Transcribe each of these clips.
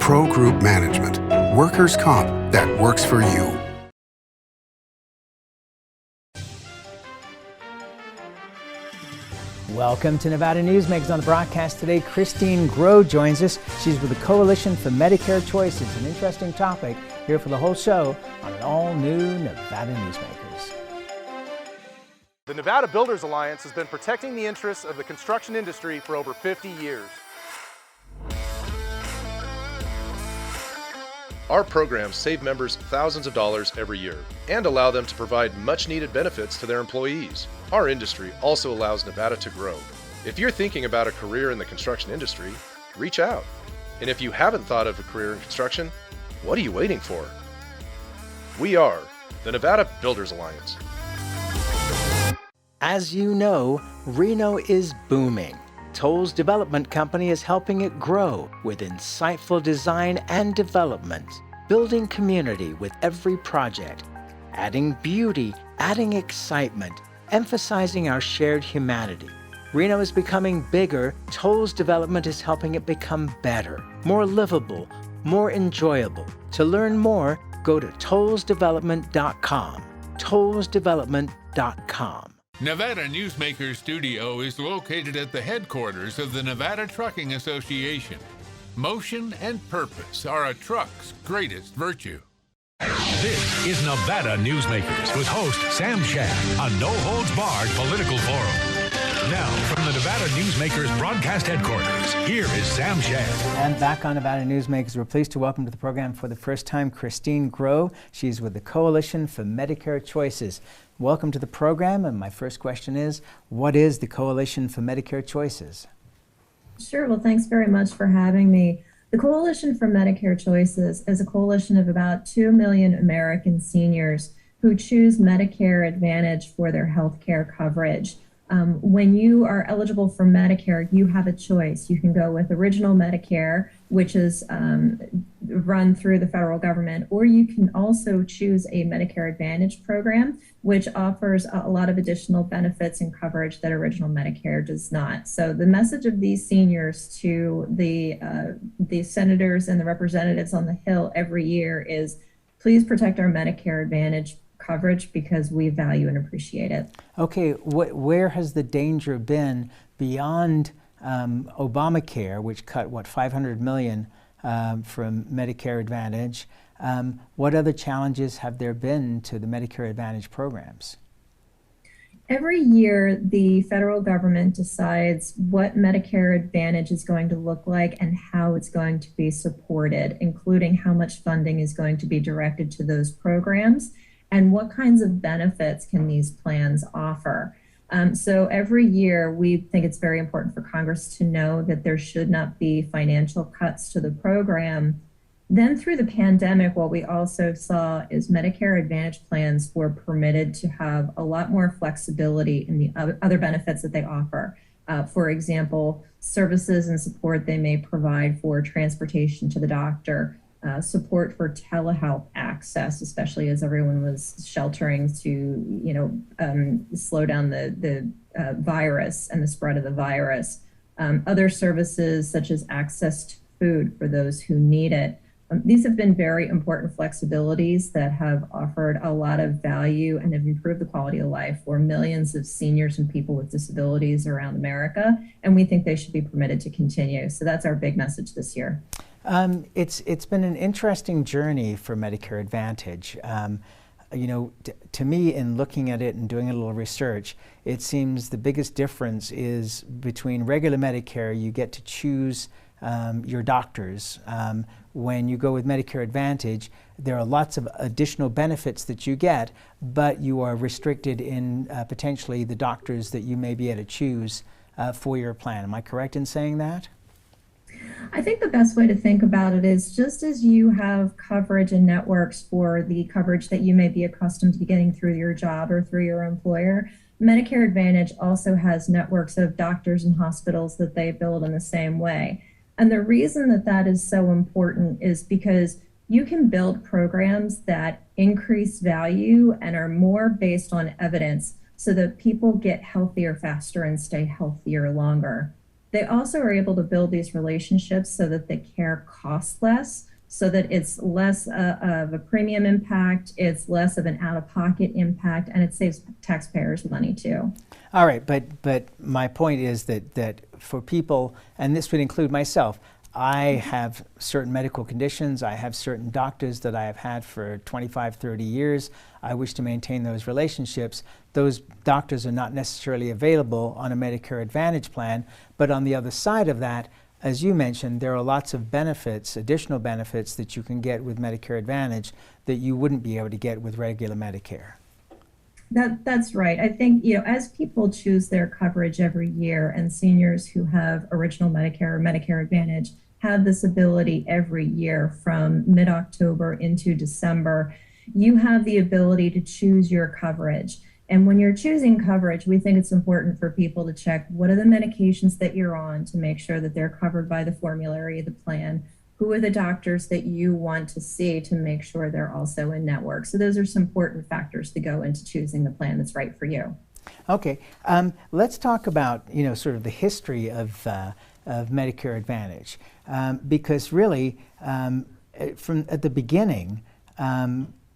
Pro Group Management. Workers' comp that works for you. Welcome to Nevada Newsmakers. On the broadcast today, Kristine joins us. She's with the Coalition for Medicare Choices, an interesting topic here for the whole show on an all-new Nevada Newsmakers. The Nevada Builders Alliance has been protecting the interests of the construction industry for over 50 years. Our programs save members thousands of dollars every year and allow them to provide much-needed benefits to their employees. Our industry also allows Nevada to grow. If you're thinking about a career in the construction industry, reach out. And if you haven't thought of a career in construction, what are you waiting for? We are the Nevada Builders Alliance. As you know, Reno is booming. Toll's development company is helping it grow with insightful design and development, building community with every project, adding beauty, adding excitement, emphasizing our shared humanity. Reno is becoming bigger. Toll's development is helping it become better, more livable, more enjoyable. To learn more, go to tollsdevelopment.com. tollsdevelopment.com. Nevada Newsmakers Studio is located at the headquarters of the Nevada Trucking Association. Motion and purpose are a truck's greatest virtue. This is Nevada Newsmakers with host Sam Shad, a no-holds-barred political forum. Now, from the Nevada Newsmakers broadcast headquarters, here is Sam Shad. And back on Nevada Newsmakers, we're pleased to welcome to the program for the first time Kristine. She's with the Coalition for Medicare Choices. Welcome to the program, and my first question is, what is the Coalition for Medicare Choices? Sure, well, thanks very much for having me. The Coalition for Medicare Choices is a coalition of about 2 million American seniors who choose Medicare Advantage for their health care coverage. When you are eligible for Medicare, you have a choice. You can go with Original Medicare, which is run through the federal government, or you can also choose a Medicare Advantage program, which offers a lot of additional benefits and coverage that Original Medicare does not. So the message of these seniors to the senators and the representatives on the Hill every year is, please protect our Medicare Advantage coverage because we value and appreciate it. Okay, where has the danger been beyond Obamacare, which cut, $500 million from Medicare Advantage? What other challenges have there been to the Medicare Advantage programs? Every year, the federal government decides what Medicare Advantage is going to look like and how it's going to be supported, including how much funding is going to be directed to those programs and what kinds of benefits can these plans offer. So every year, we think it's very important for Congress to know that there should not be financial cuts to the program. Then through the pandemic, what we also saw is Medicare Advantage plans were permitted to have a lot more flexibility in the other benefits that they offer. For example, services and support they may provide for transportation to the doctor, support for telehealth access, especially as everyone was sheltering to, slow down the virus and the spread of the virus. Other services such as access to food for those who need it. These have been very important flexibilities that have offered a lot of value and have improved the quality of life for millions of seniors and people with disabilities around America, and we think they should be permitted to continue. So that's our big message this year. It's been an interesting journey for Medicare Advantage. To me, in looking at it and doing a little research, it seems the biggest difference is between regular Medicare, you get to choose your doctors. When you go with Medicare Advantage, there are lots of additional benefits that you get, but you are restricted in potentially the doctors that you may be able to choose for your plan. Am I correct in saying that? I think the best way to think about it is just as you have coverage and networks for the coverage that you may be accustomed to getting through your job or through your employer, Medicare Advantage also has networks of doctors and hospitals that they build in the same way. And the reason that that is so important is because you can build programs that increase value and are more based on evidence so that people get healthier faster and stay healthier longer. They also are able to build these relationships so that the care costs less, so that it's less of a premium impact, it's less of an out-of-pocket impact, and it saves taxpayers money too. All right, but my point is that for people, and this would include myself, I have certain medical conditions, I have certain doctors that I have had for 25, 30 years. I wish to maintain those relationships. Those doctors are not necessarily available on a Medicare Advantage plan, but on the other side of that, as you mentioned, there are lots of benefits, additional benefits that you can get with Medicare Advantage that you wouldn't be able to get with regular Medicare. That's right. I think, as people choose their coverage every year, and seniors who have original Medicare or Medicare Advantage have this ability every year from mid-October into December, you have the ability to choose your coverage. And when you're choosing coverage, we think it's important for people to check what are the medications that you're on to make sure that they're covered by the formulary of the plan. Who are the doctors that you want to see to make sure they're also in network? So those are some important factors to go into choosing the plan that's right for you. Okay, let's talk about sort of the history of Medicare Advantage, because really from at the beginning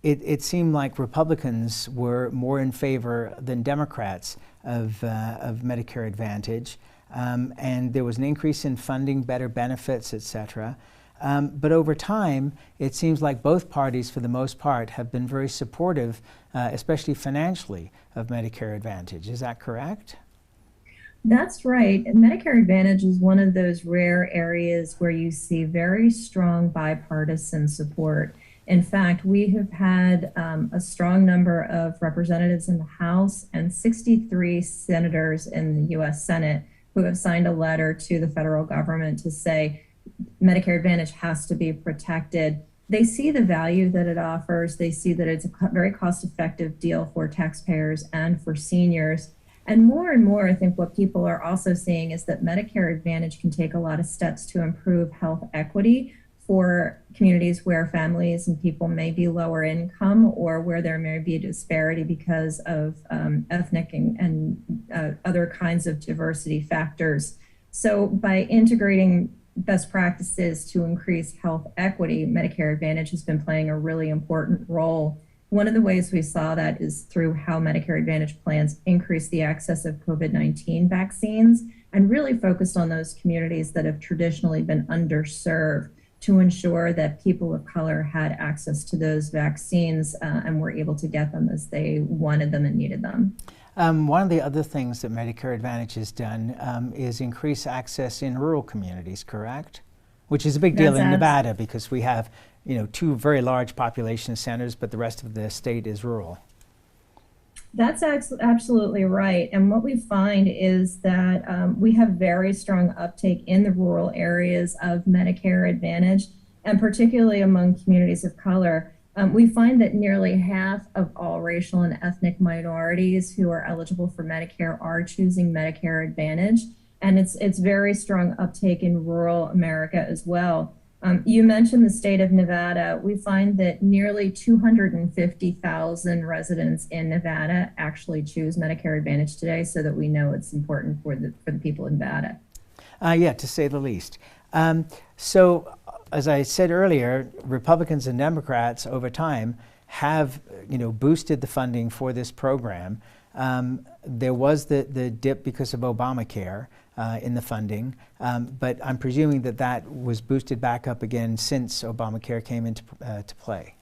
it seemed like Republicans were more in favor than Democrats of Medicare Advantage, and there was an increase in funding, better benefits, etc. But over time, it seems like both parties, for the most part, have been very supportive, especially financially, of Medicare Advantage. Is that correct? That's right. Medicare Advantage is one of those rare areas where you see very strong bipartisan support. In fact, we have had a strong number of representatives in the House and 63 senators in the U.S. Senate who have signed a letter to the federal government to say Medicare Advantage has to be protected. They see the value that it offers. They see that it's a very cost-effective deal for taxpayers and for seniors. And more, I think what people are also seeing is that Medicare Advantage can take a lot of steps to improve health equity for communities where families and people may be lower income, or where there may be a disparity because of ethnic and other kinds of diversity factors. So by integrating best practices to increase health equity, Medicare Advantage has been playing a really important role. One of the ways we saw that is through how Medicare Advantage plans increase the access of COVID-19 vaccines, and really focused on those communities that have traditionally been underserved to ensure that people of color had access to those vaccines and were able to get them as they wanted them and needed them. One of the other things that Medicare Advantage has done is increase access in rural communities, correct? Which is a big deal in Nevada, because we have, two very large population centers, but the rest of the state is rural. That's absolutely right. And what we find is that we have very strong uptake in the rural areas of Medicare Advantage, and particularly among communities of color. We find that nearly half of all racial and ethnic minorities who are eligible for Medicare are choosing Medicare Advantage, and it's very strong uptake in rural America as well. You mentioned the state of Nevada. We find that nearly 250,000 residents in Nevada actually choose Medicare Advantage today, so that we know it's important for the people in Nevada. Yeah, to say the least. So, as I said earlier, Republicans and Democrats over time have, boosted the funding for this program. There was the dip because of Obamacare in the funding, but I'm presuming that was boosted back up again since Obamacare came into to play.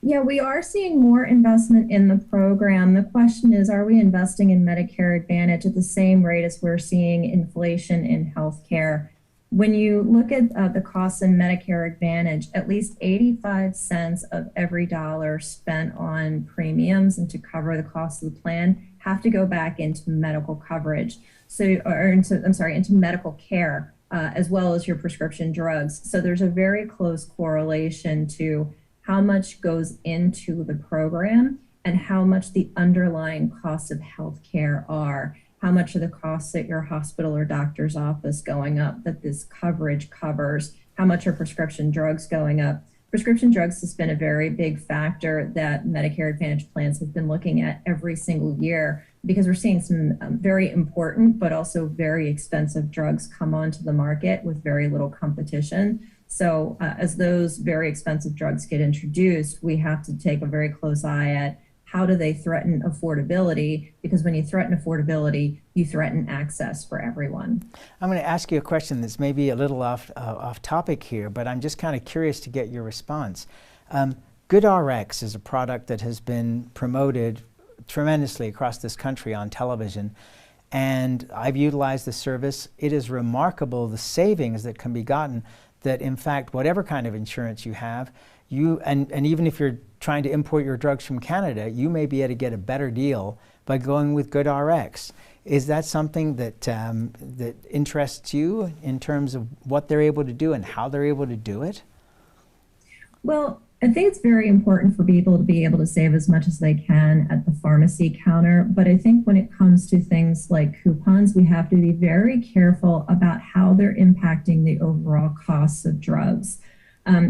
Yeah, we are seeing more investment in the program. The question is, are we investing in Medicare Advantage at the same rate as we're seeing inflation in healthcare? When you look at the costs in Medicare Advantage, at least 85 cents of every dollar spent on premiums and to cover the cost of the plan have to go back into medical coverage. Into medical care, as well as your prescription drugs. So there's a very close correlation to how much goes into the program and how much the underlying costs of healthcare are. How much of the costs at your hospital or doctor's office going up that this coverage covers? How much are prescription drugs going up? prescription drugs has been a very big factor that Medicare Advantage plans have been looking at every single year, because we're seeing some very important but also very expensive drugs come onto the market with very little competition. So as those very expensive drugs get introduced, we have to take a very close eye at how do they threaten affordability, because when you threaten affordability, you threaten access for everyone. I'm going to ask you a question that's maybe a little off topic here, but I'm just kind of curious to get your response. GoodRx is a product that has been promoted tremendously across this country on television, and I've utilized the service. It is remarkable the savings that can be gotten, that in fact whatever kind of insurance you have, and even if you're trying to import your drugs from Canada, you may be able to get a better deal by going with GoodRx. Is that something that that interests you in terms of what they're able to do and how they're able to do it? Well, I think it's very important for people to be able to save as much as they can at the pharmacy counter. But I think when it comes to things like coupons, we have to be very careful about how they're impacting the overall costs of drugs.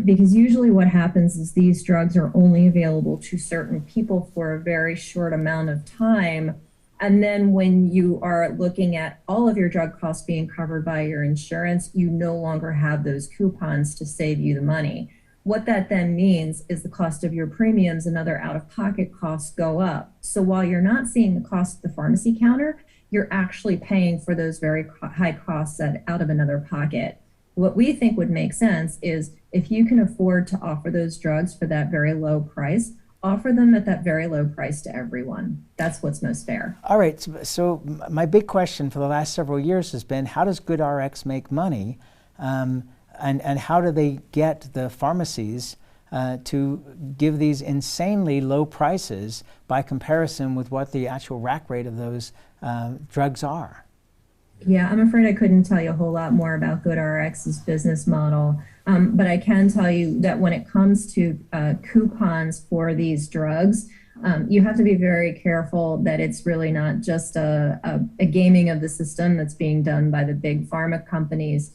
Because usually what happens is these drugs are only available to certain people for a very short amount of time. And then when you are looking at all of your drug costs being covered by your insurance, you no longer have those coupons to save you the money. What that then means is the cost of your premiums and other out-of-pocket costs go up. So while you're not seeing the cost at the pharmacy counter, you're actually paying for those very high costs out of another pocket. What we think would make sense is if you can afford to offer those drugs for that very low price, offer them at that very low price to everyone. That's what's most fair. All right, so my big question for the last several years has been, how does GoodRx make money? And how do they get the pharmacies to give these insanely low prices by comparison with what the actual rack rate of those drugs are? Yeah, I'm afraid I couldn't tell you a whole lot more about GoodRx's business model, but I can tell you that when it comes to coupons for these drugs, you have to be very careful that it's really not just a gaming of the system that's being done by the big pharma companies.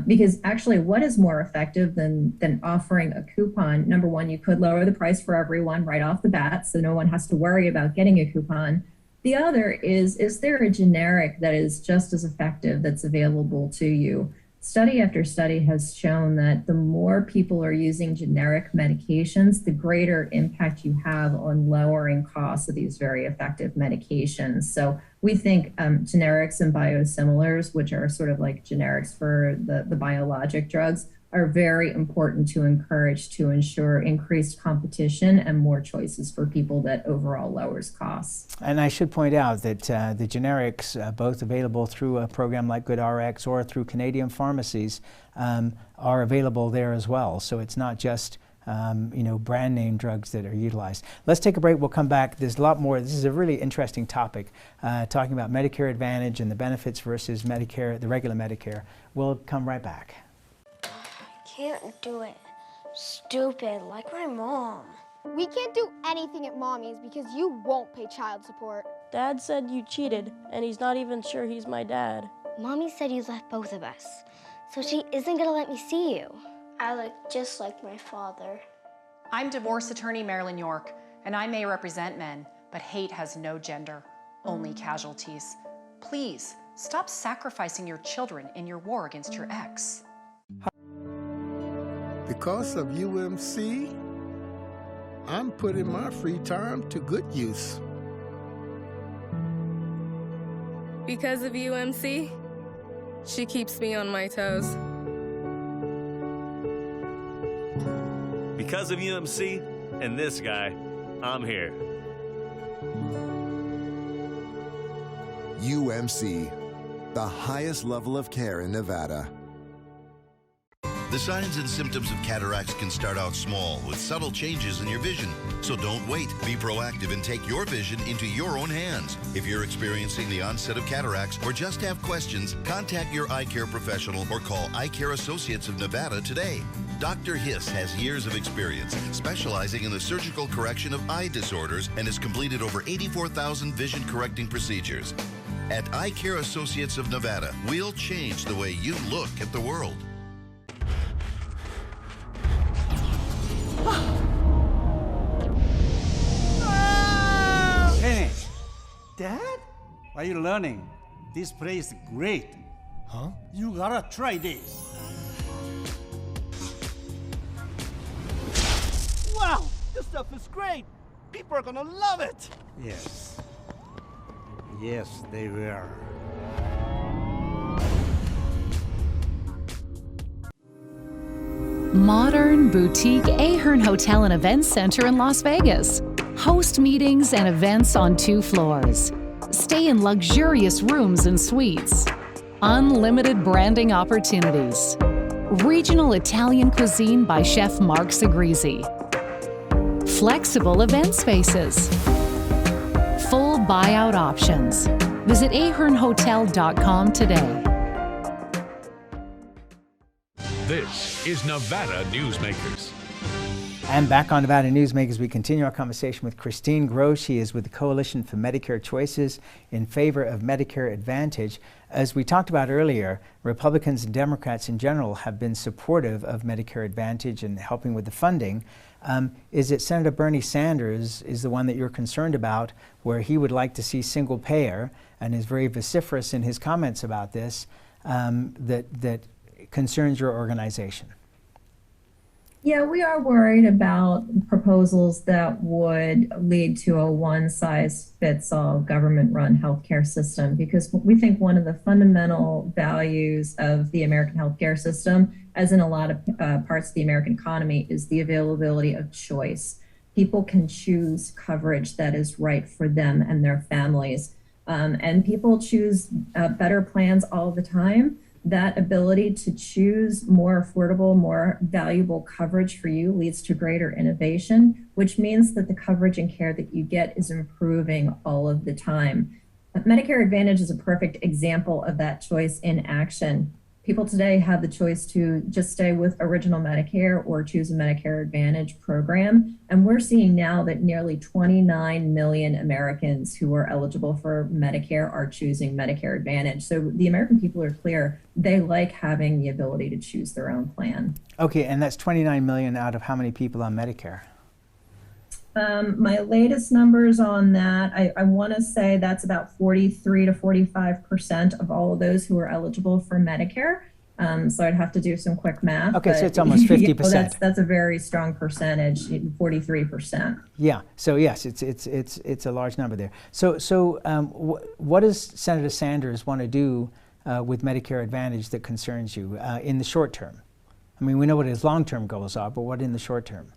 Because actually what is more effective than offering a coupon? Number one, you could lower the price for everyone right off the bat, so no one has to worry about getting a coupon. The other is there a generic that is just as effective that's available to you? Study after study has shown that the more people are using generic medications, the greater impact you have on lowering costs of these very effective medications. So we think generics and biosimilars, which are sort of like generics for the biologic drugs, are very important to encourage to ensure increased competition and more choices for people that overall lowers costs. And I should point out that the generics, both available through a program like GoodRx or through Canadian pharmacies, are available there as well. So it's not just brand name drugs that are utilized. Let's take a break. We'll come back. There's a lot more. This is a really interesting topic, talking about Medicare Advantage and the benefits versus Medicare, the regular Medicare. We'll come right back. Can't do it. Stupid, like my mom. We can't do anything at Mommy's because you won't pay child support. Dad said you cheated, and he's not even sure he's my dad. Mommy said you left both of us, so she isn't gonna let me see you. I look just like my father. I'm divorce attorney Marilyn York, and I may represent men, but hate has no gender, only casualties. Please, stop sacrificing your children in your war against your ex. Because of UMC, I'm putting my free time to good use. Because of UMC, she keeps me on my toes. Because of UMC and this guy, I'm here. UMC, the highest level of care in Nevada. The signs and symptoms of cataracts can start out small with subtle changes in your vision. So don't wait. Be proactive and take your vision into your own hands. If you're experiencing the onset of cataracts or just have questions, contact your eye care professional or call Eye Care Associates of Nevada today. Dr. Hiss has years of experience specializing in the surgical correction of eye disorders and has completed over 84,000 vision correcting procedures. At Eye Care Associates of Nevada, we'll change the way you look at the world. Are you learning? This place is great. Huh? You gotta try this. Wow, this stuff is great. People are gonna love it. Yes. Yes, they will. Modern boutique Ahern Hotel and Events Center in Las Vegas. Host meetings and events on 2 floors. Stay in luxurious rooms and suites. Unlimited branding opportunities. Regional Italian cuisine by Chef Mark Segrisi. Flexible event spaces. Full buyout options. Visit ahernhotel.com today. This is Nevada Newsmakers. And back on Nevada Newsmakers, we continue our conversation with Kristine Gross. She is with the Coalition for Medicare Choices in favor of Medicare Advantage. As we talked about earlier, Republicans and Democrats in general have been supportive of Medicare Advantage and helping with the funding. Is it Senator Bernie Sanders is the one that you're concerned about, where he would like to see single payer and is very vociferous in his comments about this, that concerns your organization? Yeah, we are worried about proposals that would lead to a one-size-fits-all government-run healthcare system, because we think one of the fundamental values of the American healthcare system, as in a lot of parts of the American economy, is the availability of choice. People can choose coverage that is right for them and their families, and people choose better plans all the time. That ability to choose more affordable, more valuable coverage for you leads to greater innovation, which means that the coverage and care that you get is improving all of the time. Medicare Advantage is a perfect example of that choice in action. People today have the choice to just stay with original Medicare or choose a Medicare Advantage program. And we're seeing now that nearly 29 million Americans who are eligible for Medicare are choosing Medicare Advantage. So the American people are clear. They like having the ability to choose their own plan. Okay, and that's 29 million out of how many people on Medicare? My latest numbers on that, I want to say that's about 43 to 45% of all of those who are eligible for Medicare. So I'd have to do some quick math. Okay, so it's almost 50%. You know, that's a very strong percentage, 43%. Yeah. So yes, it's a large number there. So what does Senator Sanders want to do with Medicare Advantage that concerns you in the short term? I mean, we know what his long-term goals are, but what in the short term?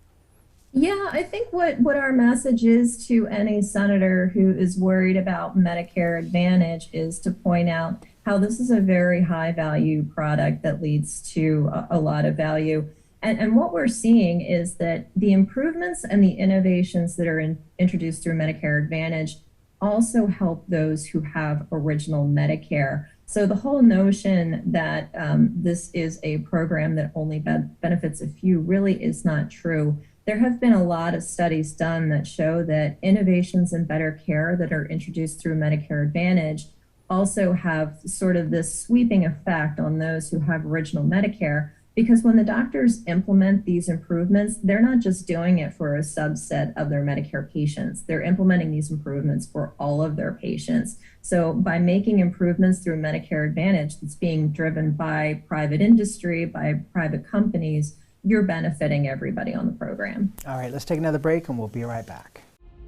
Yeah, I think what our message is to any senator who is worried about Medicare Advantage is to point out how this is a very high value product that leads to a lot of value. And what we're seeing is that the improvements and the innovations that are introduced through Medicare Advantage also help those who have original Medicare. So the whole notion that this is a program that only benefits a few really is not true. There have been a lot of studies done that show that innovations in better care that are introduced through Medicare Advantage also have sort of this sweeping effect on those who have original Medicare, because when the doctors implement these improvements, they're not just doing it for a subset of their Medicare patients. They're implementing these improvements for all of their patients. So by making improvements through Medicare Advantage that's being driven by private industry, by private companies, you're benefiting everybody on the program. All right, let's take another break and we'll be right back.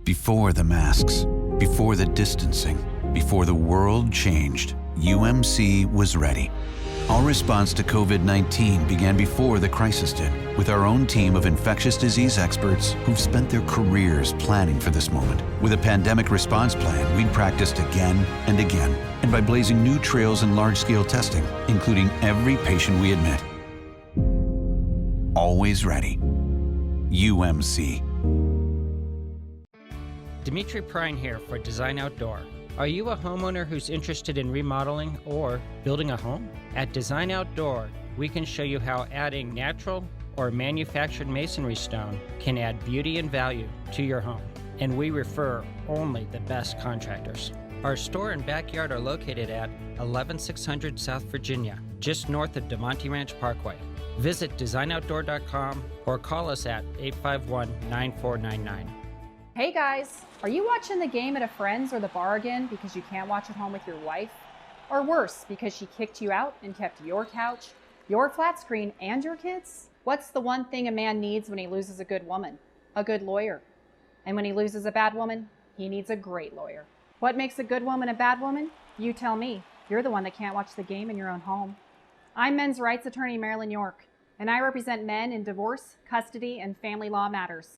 Before the masks, before the distancing, before the world changed, UMC was ready. Our response to COVID-19 began before the crisis did, with our own team of infectious disease experts who've spent their careers planning for this moment. With a pandemic response plan, we'd practiced again and again, and by blazing new trails in large-scale testing, including every patient we admit. Always ready. UMC. Dimitri Prine here for Design Outdoor. Are you a homeowner who's interested in remodeling or building a home? At Design Outdoor, we can show you how adding natural or manufactured masonry stone can add beauty and value to your home. And we refer only the best contractors. Our store and backyard are located at 11600 South Virginia, just north of DeMonte Ranch Parkway. Visit designoutdoor.com or call us at 851-9499. Hey guys, are you watching the game at a friend's or the bar again because you can't watch at home with your wife? Or worse, because she kicked you out and kept your couch, your flat screen, and your kids? What's the one thing a man needs when he loses a good woman? A good lawyer. And when he loses a bad woman, he needs a great lawyer. What makes a good woman a bad woman? You tell me. You're the one that can't watch the game in your own home. I'm men's rights attorney Marilyn York, and I represent men in divorce, custody, and family law matters.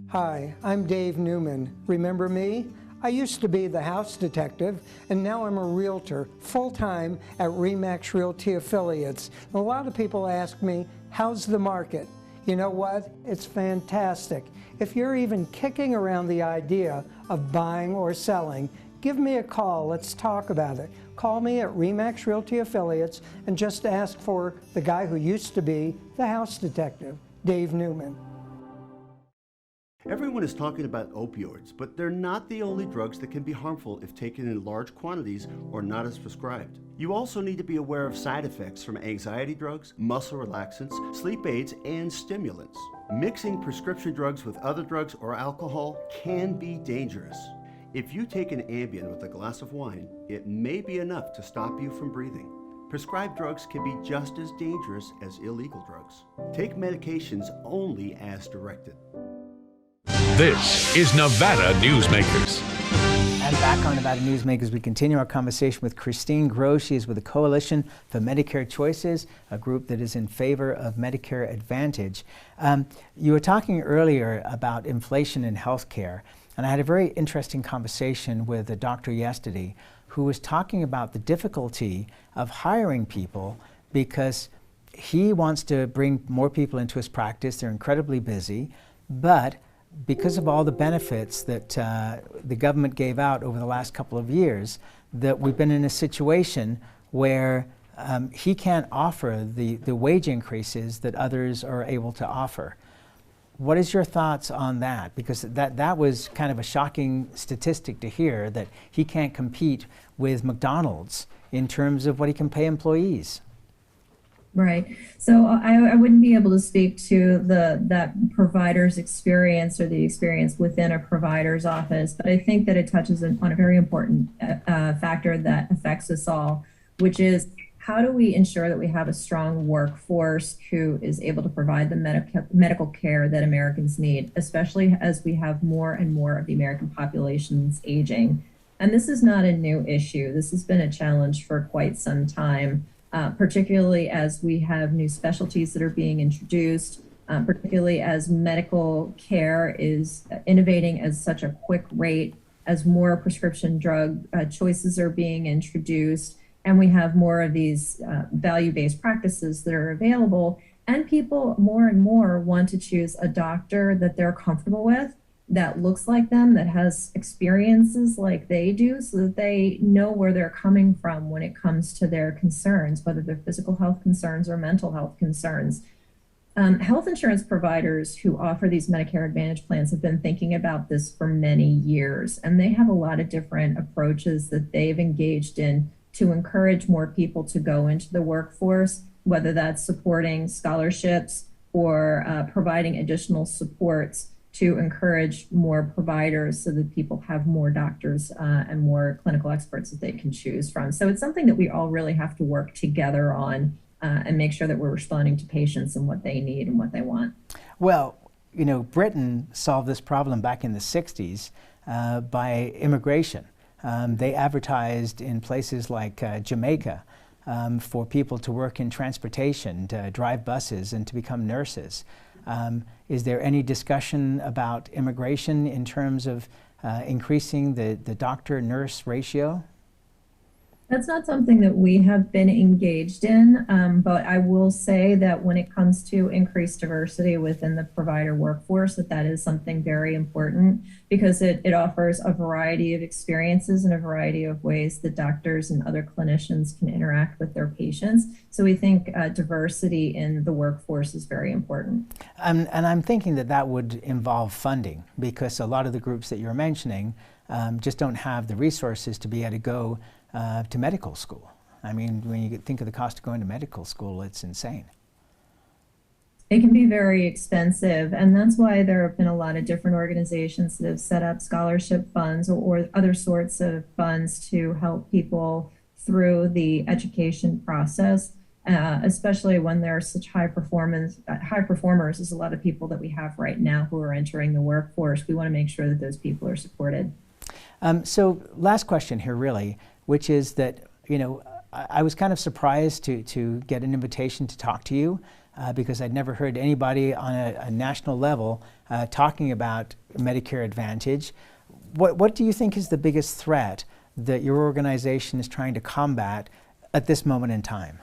Hi, I'm Dave Newman. Remember me? I used to be the house detective, and now I'm a realtor, full-time at RE/MAX Realty Affiliates. A lot of people ask me, how's the market? You know what? It's fantastic. If you're even kicking around the idea of buying or selling, give me a call. Let's talk about it. Call me at RE/MAX Realty Affiliates and just ask for the guy who used to be the house detective, Dave Newman. Everyone is talking about opioids, but they're not the only drugs that can be harmful if taken in large quantities or not as prescribed. You also need to be aware of side effects from anxiety drugs, muscle relaxants, sleep aids, and stimulants. Mixing prescription drugs with other drugs or alcohol can be dangerous. If you take an Ambien with a glass of wine, it may be enough to stop you from breathing. Prescribed drugs can be just as dangerous as illegal drugs. Take medications only as directed. This is Nevada Newsmakers. And back on Nevada Newsmakers, we continue our conversation with Kristine Gross. She is with the Coalition for Medicare Choices, a group that is in favor of Medicare Advantage. You were talking earlier about inflation in healthcare, and I had a very interesting conversation with a doctor yesterday who was talking about the difficulty of hiring people because he wants to bring more people into his practice. They're incredibly busy, but because of all the benefits that the government gave out over the last couple of years, that we've been in a situation where he can't offer the wage increases that others are able to offer. What is your thoughts on that? Because that was kind of a shocking statistic to hear, that he can't compete with McDonald's in terms of what he can pay employees. Right. So I wouldn't be able to speak to that provider's experience or the experience within a provider's office, but I think that it touches on a very important factor that affects us all, which is how do we ensure that we have a strong workforce who is able to provide the medical care that Americans need, especially as we have more and more of the American populations aging. And this is not a new issue. This has been a challenge for quite some time. Particularly as we have new specialties that are being introduced, particularly as medical care is innovating at such a quick rate, as more prescription drug choices are being introduced, and we have more of these value-based practices that are available, and people more and more want to choose a doctor that they're comfortable with, that looks like them, that has experiences like they do, so that they know where they're coming from when it comes to their concerns, whether they're physical health concerns or mental health concerns. Health insurance providers who offer these Medicare Advantage plans have been thinking about this for many years, and they have a lot of different approaches that they've engaged in to encourage more people to go into the workforce, whether that's supporting scholarships or providing additional supports to encourage more providers so that people have more doctors and more clinical experts that they can choose from. So it's something that we all really have to work together on and make sure that we're responding to patients and what they need and what they want. Well, you know, Britain solved this problem back in the 60s by immigration. They advertised in places like Jamaica for people to work in transportation, to drive buses, and to become nurses. Is there any discussion about immigration in terms of increasing the doctor-nurse ratio? That's not something that we have been engaged in, but I will say that when it comes to increased diversity within the provider workforce, that is something very important because it offers a variety of experiences and a variety of ways that doctors and other clinicians can interact with their patients. So we think diversity in the workforce is very important. And I'm thinking that would involve funding, because a lot of the groups that you're mentioning just don't have the resources to be able to go to medical school. I mean, when you think of the cost of going to medical school, it's insane. It can be very expensive, and that's why there have been a lot of different organizations that have set up scholarship funds or other sorts of funds to help people through the education process, especially when there are such high performers as a lot of people that we have right now who are entering the workforce. We want to make sure that those people are supported. So last question here really, which is that, I was kind of surprised to get an invitation to talk to you because I'd never heard anybody on a national level talking about Medicare Advantage. What do you think is the biggest threat that your organization is trying to combat at this moment in time?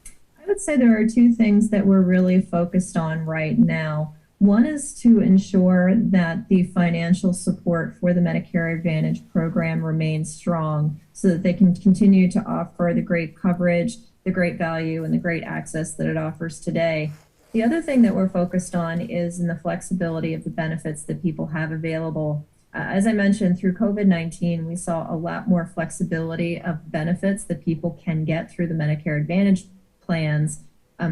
I would say there are two things that we're really focused on right now. One is to ensure that the financial support for the Medicare Advantage program remains strong so that they can continue to offer the great coverage, the great value, and the great access that it offers today. The other thing that we're focused on is in the flexibility of the benefits that people have available. As I mentioned, through COVID-19, we saw a lot more flexibility of benefits that people can get through the Medicare Advantage plans.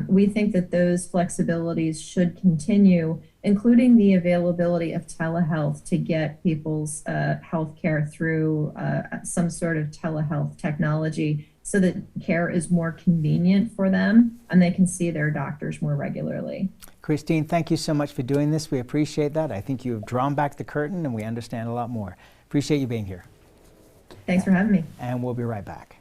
We think that those flexibilities should continue, including the availability of telehealth to get people's health care through some sort of telehealth technology so that care is more convenient for them and they can see their doctors more regularly. Kristine, thank you so much for doing this. We appreciate that. I think you've drawn back the curtain and we understand a lot more. Appreciate you being here. Thanks for having me. And we'll be right back.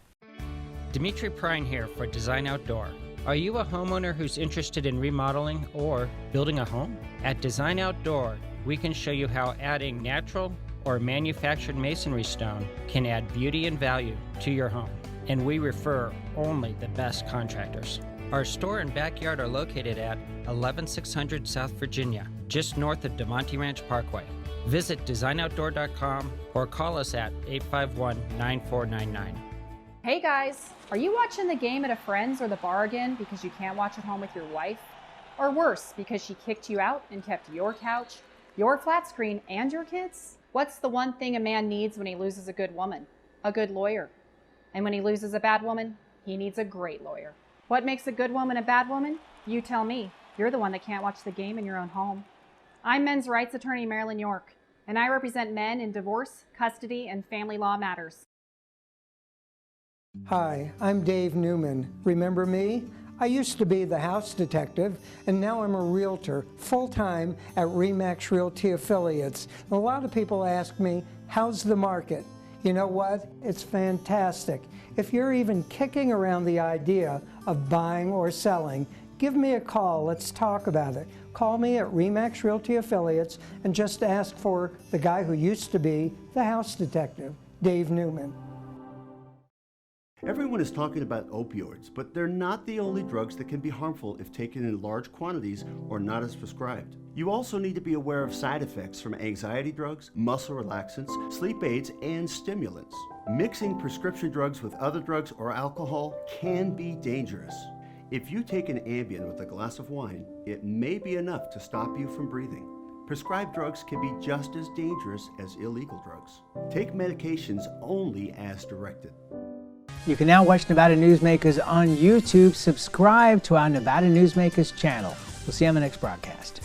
Dimitri Prine here for Design Outdoor. Are you a homeowner who's interested in remodeling or building a home? At Design Outdoor, we can show you how adding natural or manufactured masonry stone can add beauty and value to your home. And we refer only the best contractors. Our store and backyard are located at 11600 South Virginia, just north of DeMonte Ranch Parkway. Visit designoutdoor.com or call us at 851-9499. Hey guys, are you watching the game at a friend's or the bar again because you can't watch at home with your wife? Or worse, because she kicked you out and kept your couch, your flat screen, and your kids? What's the one thing a man needs when he loses a good woman? A good lawyer. And when he loses a bad woman, he needs a great lawyer. What makes a good woman a bad woman? You tell me. You're the one that can't watch the game in your own home. I'm men's rights attorney Marilyn York, and I represent men in divorce, custody, and family law matters. Hi, I'm Dave Newman. Remember me? I used to be the house detective, and now I'm a realtor, full-time at RE/MAX Realty Affiliates. A lot of people ask me, how's the market? You know what? It's fantastic. If you're even kicking around the idea of buying or selling, give me a call. Let's talk about it. Call me at RE/MAX Realty Affiliates and just ask for the guy who used to be the house detective, Dave Newman. Everyone is talking about opioids, but they're not the only drugs that can be harmful if taken in large quantities or not as prescribed. You also need to be aware of side effects from anxiety drugs, muscle relaxants, sleep aids, and stimulants. Mixing prescription drugs with other drugs or alcohol can be dangerous. If you take an Ambien with a glass of wine, it may be enough to stop you from breathing. Prescribed drugs can be just as dangerous as illegal drugs. Take medications only as directed. You can now watch Nevada Newsmakers on YouTube. Subscribe to our Nevada Newsmakers channel. We'll see you on the next broadcast.